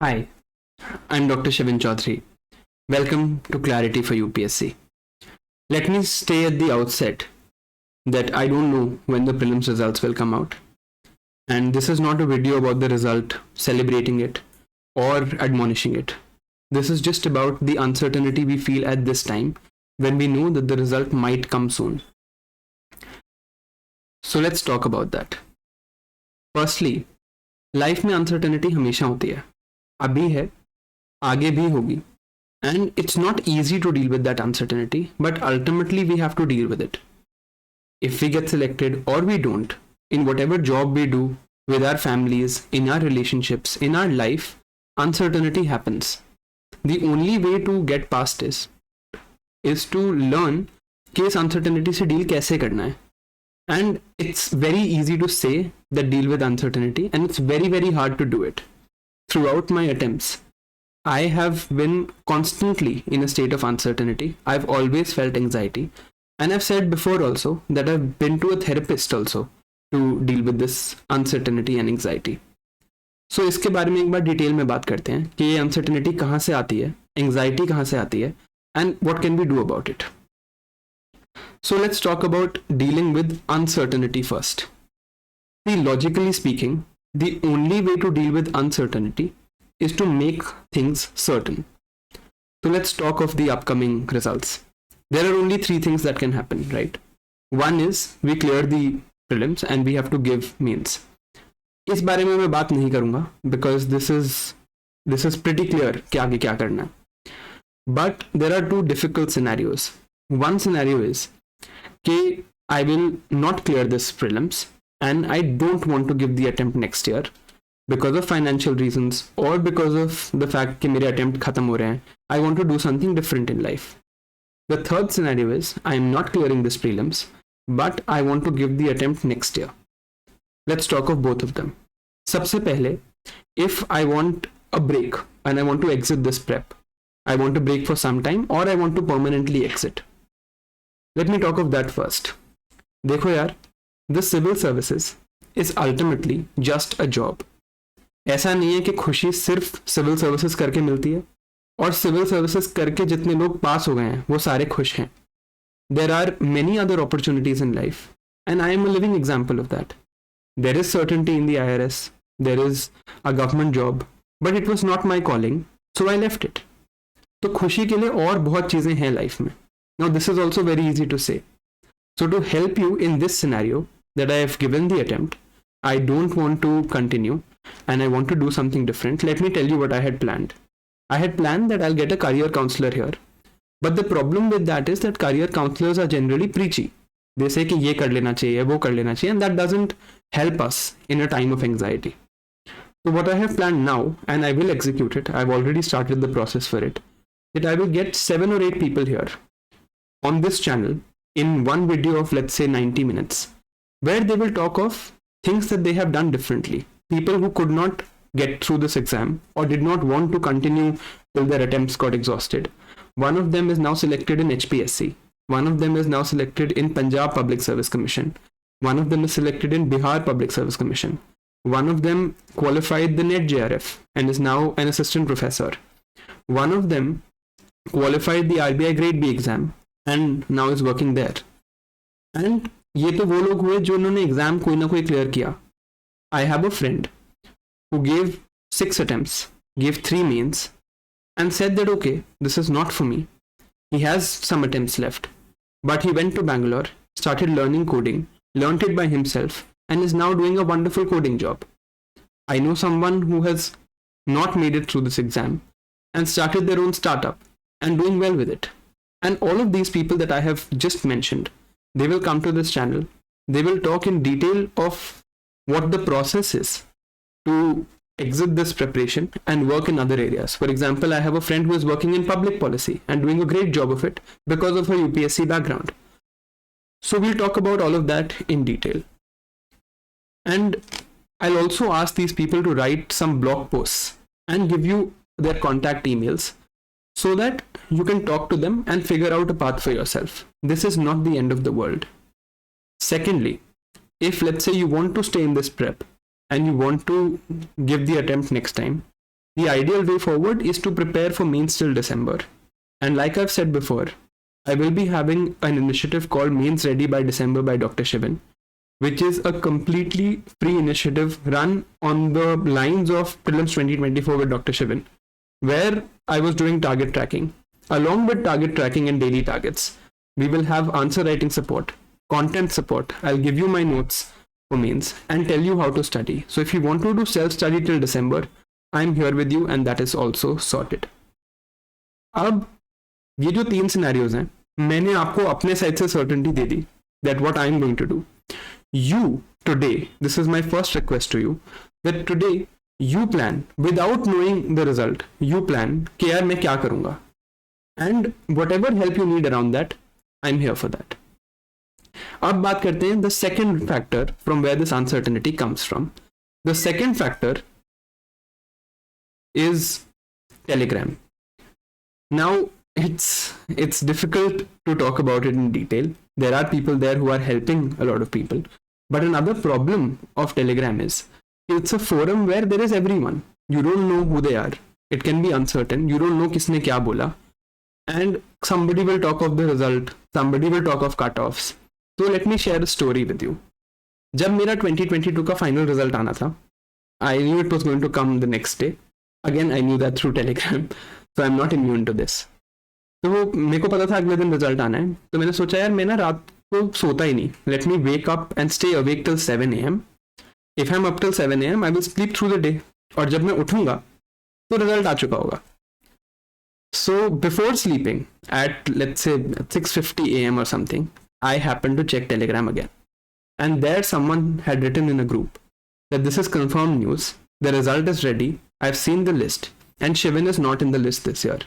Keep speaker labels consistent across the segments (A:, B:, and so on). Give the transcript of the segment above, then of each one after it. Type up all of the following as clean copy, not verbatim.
A: Hi, I'm Dr. Shivin Chaudhary. Welcome to Clarity for UPSC. Let me stay at the outset that I don't know when the prelims results will come out. And this is not a video about the result, celebrating it, or admonishing it. This is just about the uncertainty we feel at this time when we know that the result might come soon. So let's talk about that. Firstly, life में uncertainty हमेशा होती है, अभी है, आगे भी होगी. And it's not easy to deal with that uncertainty, but ultimately we have to deal with it. If we get selected or we don't, in whatever job we do, with our families, in our relationships, in our life, uncertainty happens. The only way to get past is to learn कि इस uncertainty से deal कैसे करना है. And it's very easy to say that deal with uncertainty, and it's very, very hard to do it. Throughout my attempts, I have been constantly in a state of uncertainty. I've always felt anxiety. And I've said before also that I've been to a therapist also to deal with this uncertainty and anxiety. So इसके बारे में एक बार detail में बात करते हैं कि ये uncertainty कहाँ से आती है, anxiety कहाँ से आती है, and what can we do about it. So let's talk about dealing with uncertainty first. See, logically speaking, the only way to deal with uncertainty is to make things certain. So let's talk of the upcoming results. There are only three things that can happen, right? One is we clear the prelims and we have to give mains. इस बारे में मैं बात नहीं करूंगा because this is pretty clear कि आगे क्या करना है. But there are two difficult scenarios. One scenario is कि I will not clear this prelims and I don't want to give the attempt next year because of financial reasons or because of the fact कि मेरे attempt खत्म हो रहे हैं. I want to do something different in life. The third scenario is I am not clearing this prelims, but I want to give the attempt next year. Let's talk of both of them. सबसे पहले, if I want a break and I want to exit this prep, I want to break for some time or I want to permanently exit. Let me talk of that first. देखो यार, the civil services is ultimately just a job. ऐसा नहीं है कि खुशी सिर्फ civil services करके मिलती है और सिविल सर्विसेज करके जितने लोग पास हो गए हैं वो सारे खुश हैं. There are many other opportunities in life and I am a living example of that. There is certainty in the IRS, there is a government job, but it was not my calling, so I left it. तो खुशी के लिए और बहुत चीज़ें हैं life में. Now this is also very easy to say. So to help you in this scenario that I have given the attempt, I don't want to continue and I want to do something different. Let me tell you what I had planned. I had planned that I'll get a career counselor here. But the problem with that is that career counselors are generally preachy. They say कि ये कर लेना चाहिए, वो कर लेना चाहिए, and that doesn't help us in a time of anxiety. So what I have planned now, and I will execute it, I've already started the process for it, that I will get 7 or 8 people here on this channel in one video of let's say 90 minutes, where they will talk of things that they have done differently. People who could not get through this exam or did not want to continue till their attempts got exhausted. One of them is now selected in HPSC. One of them is now selected in Punjab Public Service Commission. One of them is selected in Bihar Public Service Commission. One of them qualified the NET JRF and is now an assistant professor. One of them qualified the RBI Grade B exam and now is working there. And ये तो वो लोग हुए जो उन्होंने exam कोई ना कोई क्लियर किया. I have a friend who gave 6 attempts, gave 3 mains, and said that okay, this is not for me. He has some attempts left, but he went to Bangalore, started learning coding, learned it by himself, and is now doing a wonderful coding job. I know someone who has not made it through this exam and started their own startup and doing well with it. And all of these people that I have just mentioned, they will come to this channel. They will talk in detail of what the process is to exit this preparation and work in other areas. For example, I have a friend who is working in public policy and doing a great job of it because of her UPSC background. So we'll talk about all of that in detail. And I'll also ask these people to write some blog posts and give you their contact emails so that you can talk to them and figure out a path for yourself. This is not the end of the world. Secondly, if let's say you want to stay in this prep and you want to give the attempt next time, The ideal way forward is to prepare for mains till December. And like I've said before, I will be having an initiative called Mains Ready by December by Dr. Shivan, which is a completely free initiative run on the lines of Prelims 2024 with Dr. Shivan, where I was doing target tracking. Along with target tracking and daily targets, we will have answer writing support, content support. I'll give you my notes for mains and tell you how to study. So if you want to do self-study till December, I'm here with you and that is also sorted. अब ये जो 3 scenarios हैं, मैंने आपको अपने side से certainty दे दी that what I am going to do. You today, this is my first request to you, that today you plan without knowing the result. You plan कि यार मैं क्या करूँगा, and whatever help you need around that, I'm here for that. अब बात करते हैं the second factor from where this uncertainty comes from. The second factor is Telegram. Now it's difficult to talk about it in detail. There are people there who are helping a lot of people. But another problem of Telegram is it's a forum where there is everyone. You don't know who they are. It can be uncertain. You don't know किसने क्या बोला. And somebody will talk of the result. Somebody will talk of cutoffs. So let me share a story with you. जब मेरा 2022 का final result आना था, I knew it was going to come the next day. Again, I knew that through Telegram. So I'm not immune to this. तो वो मेरे को पता था अगले दिन रिजल्ट आना है, तो मैंने सोचा यार मैं ना रात को सोता ही नहीं. Let me wake up and stay awake till 7 AM. If I am up till 7 AM I will sleep through the day, और जब मैं उठूंगा तो रिजल्ट आ चुका होगा. So before sleeping at let's say 6:50 AM or something, I happened to check Telegram again, and there someone had written in a group that this is confirmed news, the result is ready, I've seen the list, and Shivan is not in the list this year.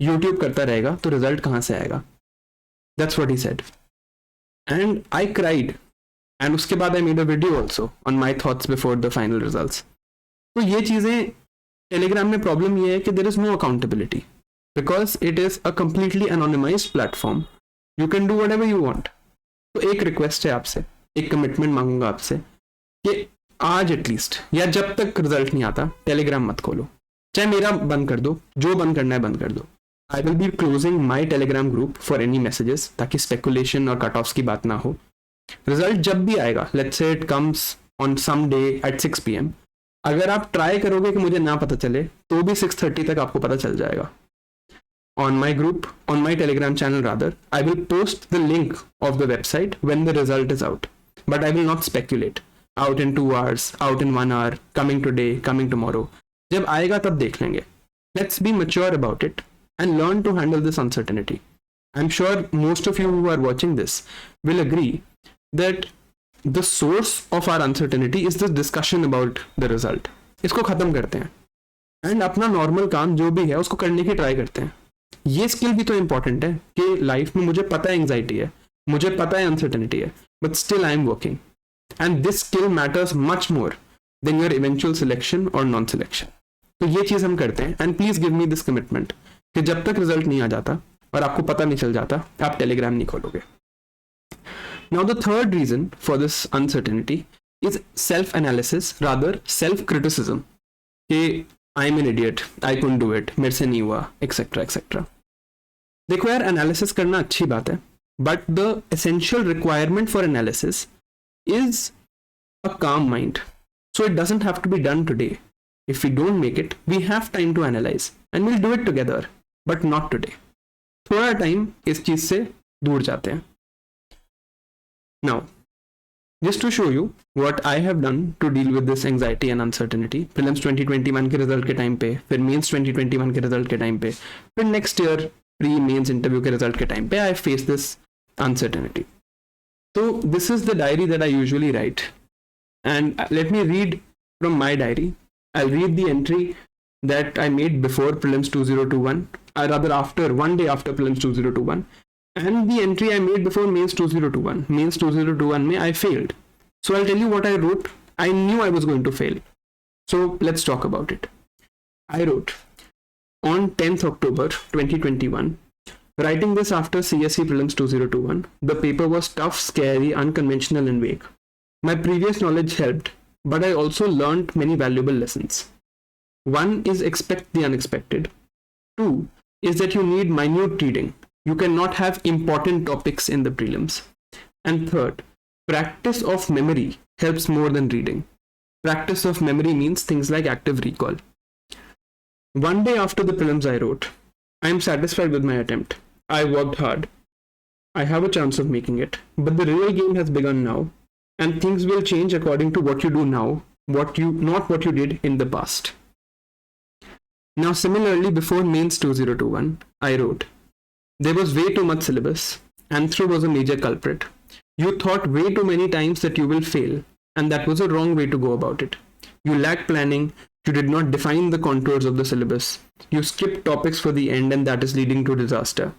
A: YouTube करता रहेगा तो result कहाँ से आएगा? That's what he said. And I cried. And उसके बाद I made a video also on my thoughts before the final results. तो ये चीज़ें Telegram में प्रॉब्लम ये है कि there is no accountability because it is a completely anonymized platform. You can do whatever you want. तो एक request है आपसे, एक कमिटमेंट मांगूंगा आपसे कि आज एटलीस्ट या जब तक रिजल्ट नहीं आता टेलीग्राम मत खोलो. चाहे मेरा बंद कर दो, जो बंद करना है बंद कर दो. I will be closing my Telegram group for any messages ताकि speculation और cutoffs की बात ना हो. रिजल्ट जब भी आएगा, let's say it comes on some day at 6 PM, अगर आप ट्राई करोगे कि मुझे ना पता चले तो भी 6:30 तक आपको पता चल जाएगा. On my group, on my Telegram channel rather, I will post the link of the website when the result is out. But I will not speculate. Out in 2 hours, out in 1 hour, coming today, coming tomorrow. जब आएगा तब देख लेंगे. Let's be mature about it and learn to handle this uncertainty. I'm sure most of you who are watching this will agree that the source of our uncertainty is this discussion about the result. इसको खत्म करते हैं and अपना normal काम जो भी है उसको करने की try करते हैं. ये skill भी तो important है कि life में मुझे पता है anxiety है, मुझे पता है uncertainty है, but still I am working. And this skill matters much more than your eventual selection or non-selection. तो ये चीज़ हम करते हैं and please give me this commitment कि जब तक रिजल्ट नहीं आ जाता और आपको पता नहीं चल जाता आप टेलीग्राम नहीं खोलोगे. Now the third reason for this uncertainty is self analysis, rather self criticism कि I am an idiot, I couldn't do it, मेरे से नहीं हुआ, एक्सेट्रा एक्सेट्रा. देखो यार, एनालिसिस करना अच्छी बात है, but the essential requirement for analysis is a calm mind. So it doesn't have to be done today. If we don't make it, we have time to analyze and we'll do it together, but not today. थोड़ा time इस चीज से दूर जाते हैं. Now, just to show you what I have done to deal with this anxiety and uncertainty, prelims 2021 के result के time पे, फिर मेंस 2021 के रिजल्ट के टाइम पे, फिर next year pre mains interview के रिजल्ट के टाइम पे, I face this uncertainty. So this is the diary that I usually write, and let me read from my diary. I'll read the entry that I made before prelims 2021, or rather after, one day after prelims 2021, and the entry I made before mains 2021. Mains 2021 में I failed. So I'll tell you what I wrote. I knew I was going to fail. So let's talk about it. I wrote on 10th October 2021, writing this after CSE prelims 2021. The paper was tough, scary, unconventional and vague. My previous knowledge helped, but I also learned many valuable lessons. One is expect the unexpected. Two is that you need minute reading. You cannot have important topics in the prelims. And third, practice of memory helps more than reading. Practice of memory means things like active recall. One day after the prelims I wrote, I am satisfied with my attempt. I worked hard. I have a chance of making it. But the real game has begun now, and things will change according to what you do now, not what you did in the past. Now similarly, before Mains 2021, I wrote, there was way too much syllabus. Anthro was a major culprit. You thought way too many times that you will fail, and that was a wrong way to go about it. You lacked planning, you did not define the contours of the syllabus. You skipped topics for the end, and that is leading to disaster.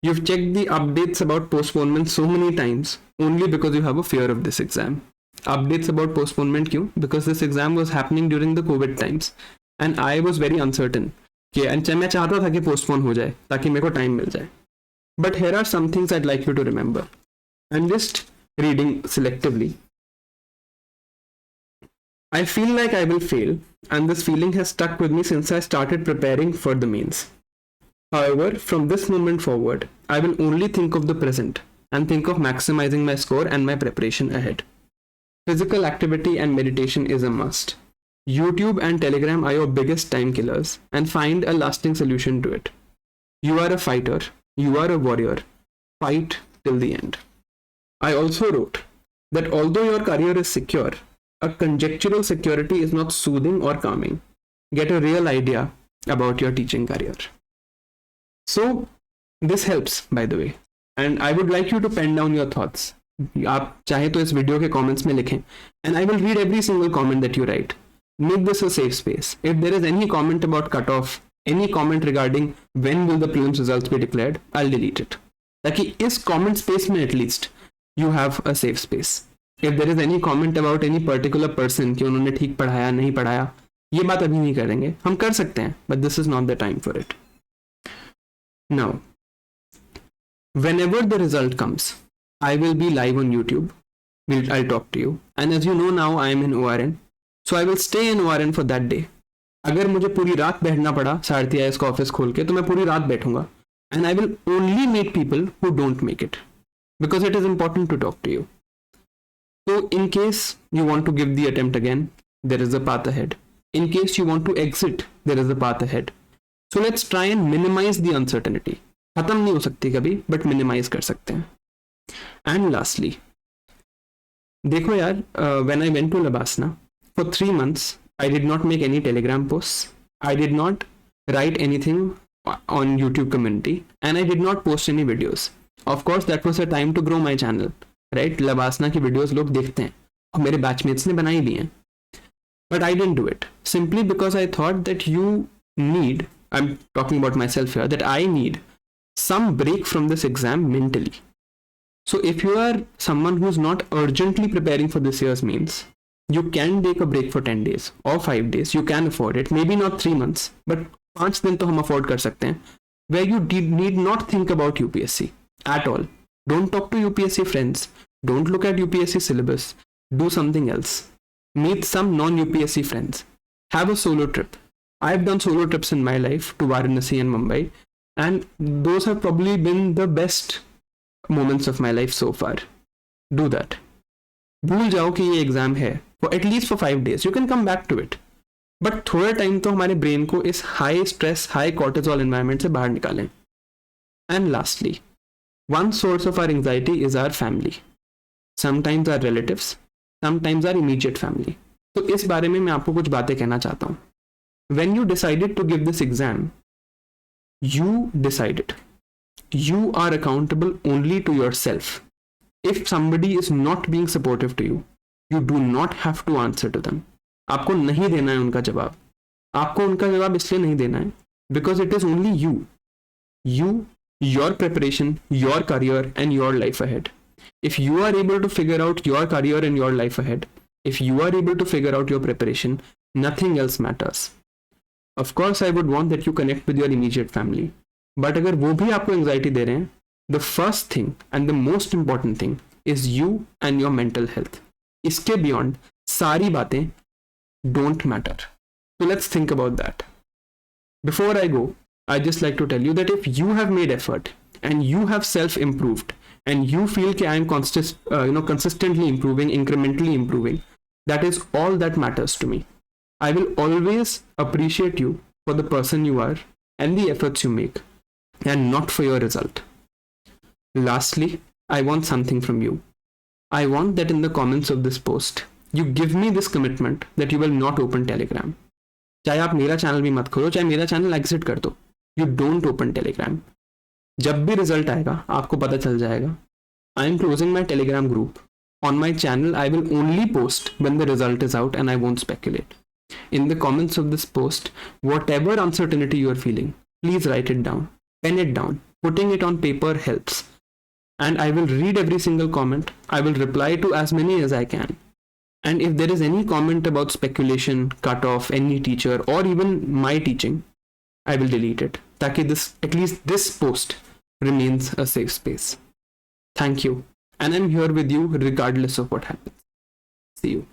A: You've checked the updates about postponement so many times only because you have a fear of this exam. Updates about postponement क्यों? Because this exam was happening during the COVID times and I was very uncertain कि मैं चाहता था कि postpone हो जाए ताकि मेरे को time मिल जाए. But here are some things I'd like you to remember. I'm just reading selectively. I feel like I will fail, and this feeling has stuck with me since I started preparing for the mains. However, from this moment forward, I will only think of the present and think of maximizing my score and my preparation ahead. Physical activity and meditation is a must. YouTube and Telegram are your biggest time killers, and find a lasting solution to it. You are a fighter. You are a warrior. Fight till the end. I also wrote that although your career is secure, a conjectural security is not soothing or calming. Get a real idea about your teaching career. So this helps, by the way, and I would like you to pen down your thoughts. आप चाहे तो इस video के comments में लिखें, and I will read every single comment that you write. Make this a safe space. If there is any comment about cutoff, any comment regarding when will the prelims results be declared, I'll delete it. ताकि इस comment space में at least you have a safe space. If there is any comment about any particular person कि उन्होंने ठीक पढ़ाया नहीं पढ़ाया, ये बात अभी नहीं करेंगे. हम कर सकते हैं, but this is not the time for it. Now, whenever the result comes, I will be live on YouTube. I'll talk to you. And as you know now, I am in ORN. So I will stay in ORN for that day. अगर मुझे पूरी रात बैठना पड़ा सारथी IAS का office खोल के तो मैं पूरी रात बैठूंगा. And I will only meet people who don't make it. Because it is important to talk to you. So in case you want to give the attempt again, there is a path ahead. In case you want to exit, there is a path ahead. So let's try and minimize the uncertainty. खत्म नहीं हो सकती कभी, but minimize कर सकते हैं. And lastly, देखो यार, when I went to Labasna, for 3 months, I did not make any Telegram posts. I did not write anything on YouTube community, and I did not post any videos. Of course, that was a time to grow my channel, right? Labasna की videos लोग देखते हैं, और मेरे batchmates ने बनाई भी हैं. But I didn't do it simply because I thought that you need, I'm talking about myself here, that I need some break from this exam mentally. So if you are someone who's not urgently preparing for this year's mains, you can take a break for 10 days or 5 days. You can afford it. Maybe not 3 months, but 5 दिन तो हम afford कर सकते हैं. Where you need not think about UPSC at all. Don't talk to UPSC friends. Don't look at UPSC syllabus. Do something else. Meet some non-UPSC friends. Have a solo trip. I've done solo trips in my life to Varanasi and Mumbai, and those have probably been the best moments of my life so far. Do that. भूल जाओ कि ये exam है for at least for 5 days. You can come back to it. But थोड़ा time तो हमारे brain को इस high stress, high cortisol environment से बाहर निकालें. And lastly, one source of our anxiety is our family. Sometimes our relatives, sometimes our immediate family. तो इस बारे में मैं आपको कुछ बातें कहना चाहता हूँ. When you decided to give this exam, you decided. You are accountable only to yourself. If somebody is not being supportive to you, you do not have to answer to them. आपको नहीं देना है उनका जवाब. आपको उनका जवाब इसलिए नहीं देना है because it is only you. You, your preparation, your career and your life ahead. If you are able to figure out your career and your life ahead, if you are able to figure out your preparation, nothing else matters. Of course, I would want that you connect with your immediate family. But अगर वो भी आपको anxiety दे रहे हैं, the first thing and the most important thing is you and your mental health. इसके beyond सारी बातें don't matter. So let's think about that. Before I go, I just like to tell you that if you have made effort and you have self-improved and you feel that I am consistently improving, incrementally improving, that is all that matters to me. I will always appreciate you for the person you are and the efforts you make, and not for your result. Lastly, I want something from you. I want that in the comments of this post, you give me this commitment that you will not open Telegram. चाहे आप मेरा channel भी मत खोलो, चाहे मेरा channel exit कर दो, यू डोंट ओपन टेलीग्राम. जब भी रिजल्ट आएगा आपको पता चल जाएगा. I am closing my Telegram group. On my channel, I will only post when the result is out and I won't speculate. In the comments of this post, whatever uncertainty you are feeling, please write it down, pen it down. Putting it on paper helps. And I will read every single comment. I will reply to as many as I can. And if there is any comment about speculation, cutoff, any teacher, or even my teaching, I will delete it. Taki at least this post remains a safe space. Thank you. And I'm here with you regardless of what happens. See you.